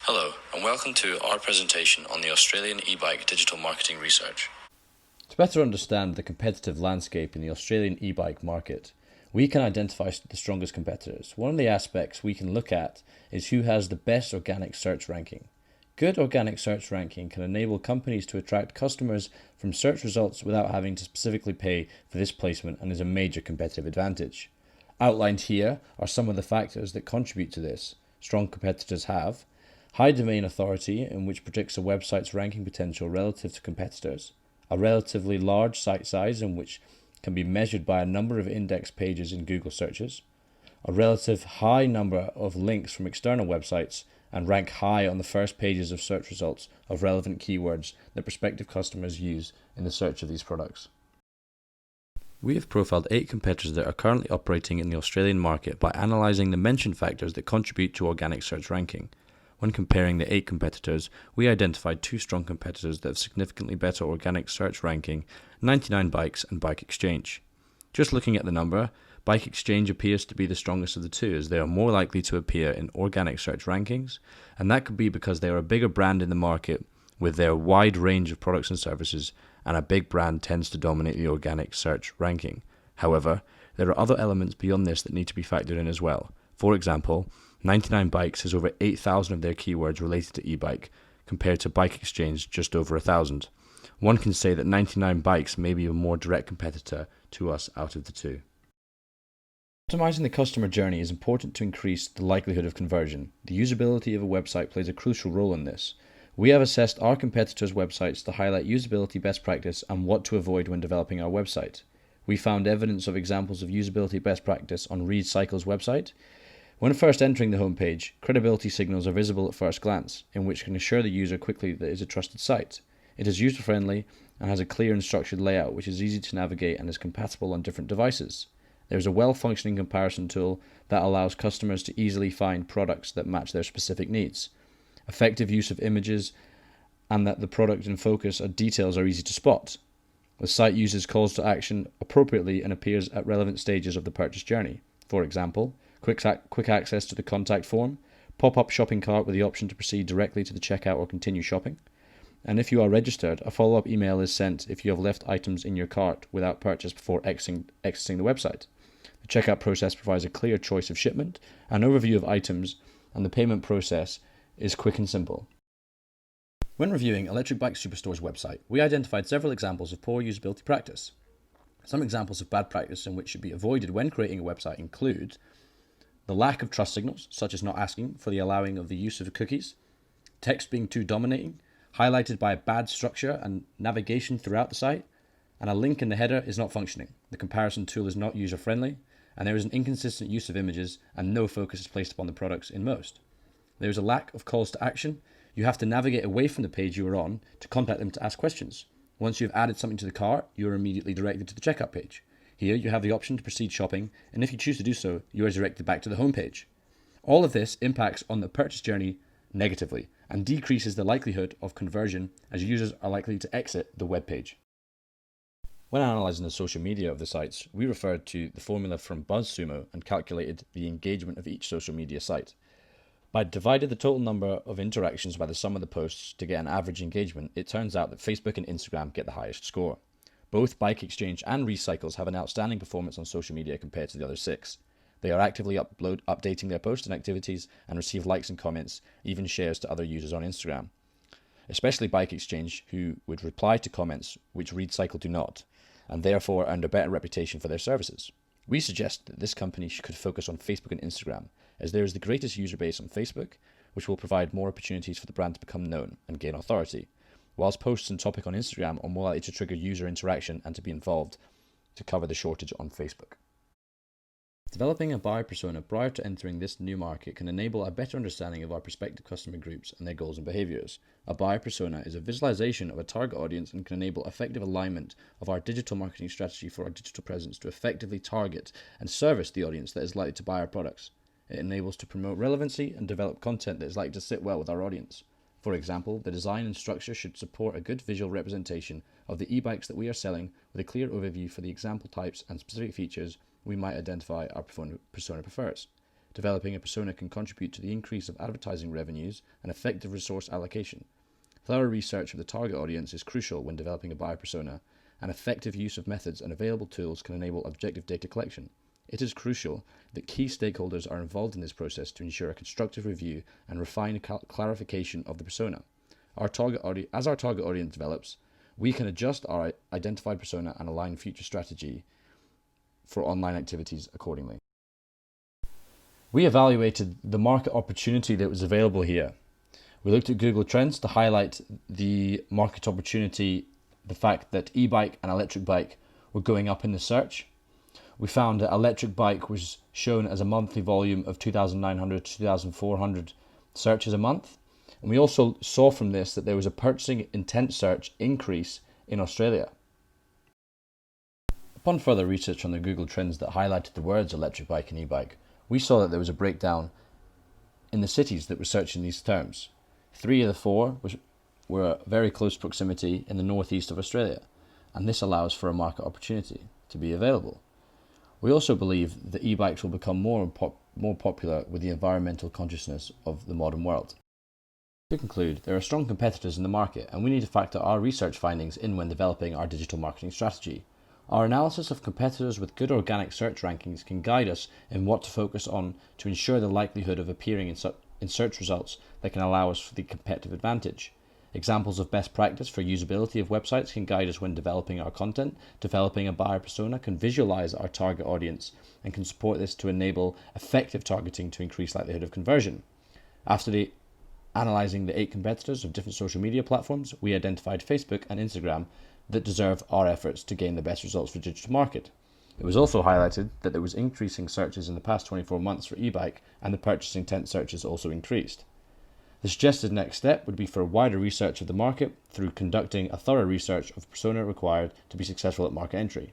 Hello, and welcome to our presentation on the Australian e-bike digital marketing research. To better understand the competitive landscape in the Australian e-bike market, we can identify the strongest competitors. One of the aspects we can look at is who has the best organic search ranking. Good organic search ranking can enable companies to attract customers from search results without having to specifically pay for this placement and is a major competitive advantage. Outlined here are some of the factors that contribute to this. Strong competitors have high domain authority, in which predicts a website's ranking potential relative to competitors, a relatively large site size, in which can be measured by a number of index pages in Google searches, a relative high number of links from external websites, and rank high on the first pages of search results of relevant keywords that prospective customers use in the search of these products. We have profiled 8 competitors that are currently operating in the Australian market by analysing the mentioned factors that contribute to organic search ranking. When comparing the 8 competitors, we identified 2 strong competitors that have significantly better organic search ranking, 99 Bikes and Bike Exchange. Just looking at the number, Bike Exchange appears to be the strongest of the two, as they are more likely to appear in organic search rankings, and that could be because they are a bigger brand in the market with their wide range of products and services, and a big brand tends to dominate the organic search ranking. However, there are other elements beyond this that need to be factored in as well. For example, 99 Bikes has over 8,000 of their keywords related to e-bike, compared to Bike Exchange just over 1,000. One can say that 99 Bikes may be a more direct competitor to us out of the two. Optimizing the customer journey is important to increase the likelihood of conversion. The usability of a website plays a crucial role in this. We have assessed our competitors' websites to highlight usability best practice and what to avoid when developing our website. We found evidence of examples of usability best practice on Reed Cycle's website. When first entering the homepage, credibility signals are visible at first glance, in which can assure the user quickly that it is a trusted site. It is user-friendly and has a clear and structured layout which is easy to navigate and is compatible on different devices. There is a well-functioning comparison tool that allows customers to easily find products that match their specific needs. Effective use of images and that the product in focus or details are easy to spot. The site uses calls to action appropriately and appears at relevant stages of the purchase journey. For example, quick access to the contact form, pop-up shopping cart with the option to proceed directly to the checkout or continue shopping. And if you are registered, a follow-up email is sent if you have left items in your cart without purchase before exiting the website. The checkout process provides a clear choice of shipment, an overview of items, and the payment process is quick and simple. When reviewing Electric Bike Superstore's website, we identified several examples of poor usability practice. Some examples of bad practice and which should be avoided when creating a website include the lack of trust signals, such as not asking for the allowing of the use of cookies, text being too dominating, highlighted by a bad structure and navigation throughout the site, and a link in the header is not functioning. The comparison tool is not user-friendly, and there is an inconsistent use of images and no focus is placed upon the products in most. There is a lack of calls to action. You have to navigate away from the page you are on to contact them to ask questions. Once you have added something to the cart, you are immediately directed to the checkout page. Here you have the option to proceed shopping, and if you choose to do so, you are directed back to the home page. All of this impacts on the purchase journey negatively and decreases the likelihood of conversion, as users are likely to exit the web page. When analysing the social media of the sites, we referred to the formula from BuzzSumo and calculated the engagement of each social media site. By dividing the total number of interactions by the sum of the posts to get an average engagement, it turns out that Facebook and Instagram get the highest score. Both Bike Exchange and Recycles have an outstanding performance on social media compared to the other 6. They are actively updating their posts and activities and receive likes and comments, even shares to other users on Instagram. Especially Bike Exchange, who would reply to comments which Recycle do not, and therefore earned a better reputation for their services. We suggest that this company could focus on Facebook and Instagram, as there is the greatest user base on Facebook, which will provide more opportunities for the brand to become known and gain authority, whilst posts and topic on Instagram are more likely to trigger user interaction and to be involved to cover the shortage on Facebook. Developing a buyer persona prior to entering this new market can enable a better understanding of our prospective customer groups and their goals and behaviours. A buyer persona is a visualization of a target audience and can enable effective alignment of our digital marketing strategy for our digital presence to effectively target and service the audience that is likely to buy our products. It enables to promote relevancy and develop content that is likely to sit well with our audience. For example, the design and structure should support a good visual representation of the e-bikes that we are selling, with a clear overview for the example types and specific features we might identify our persona prefers. developing a persona can contribute to the increase of advertising revenues and effective resource allocation. Thorough research of the target audience is crucial when developing a buyer persona, and effective use of methods and available tools can enable objective data collection. It is crucial that key stakeholders are involved in this process to ensure a constructive review and refined clarification of the persona. As our target audience develops, we can adjust our identified persona and align future strategy for online activities accordingly. We evaluated the market opportunity that was available here. We looked at Google Trends to highlight the market opportunity, the fact that e-bike and electric bike were going up in the search. We found that electric bike was shown as a monthly volume of 2,900 to 2,400 searches a month. And we also saw from this that there was a purchasing intent search increase in Australia. Upon further research on the Google Trends that highlighted the words electric bike and e-bike, we saw that there was a breakdown in the cities that were searching these terms. 3 of the 4 were very close proximity in the northeast of Australia, and this allows for a market opportunity to be available. We also believe that e-bikes will become more popular with the environmental consciousness of the modern world. To conclude, there are strong competitors in the market, and we need to factor our research findings in when developing our digital marketing strategy. Our analysis of competitors with good organic search rankings can guide us in what to focus on to ensure the likelihood of appearing in search results that can allow us for the competitive advantage. Examples of best practice for usability of websites can guide us when developing our content. Developing a buyer persona can visualize our target audience and can support this to enable effective targeting to increase likelihood of conversion. After analyzing the 8 competitors of different social media platforms, we identified Facebook and Instagram that deserve our efforts to gain the best results for digital market. It was also highlighted that there was increasing searches in the past 24 months for e-bike, and the purchasing intent searches also increased. The suggested next step would be for a wider research of the market through conducting a thorough research of persona required to be successful at market entry.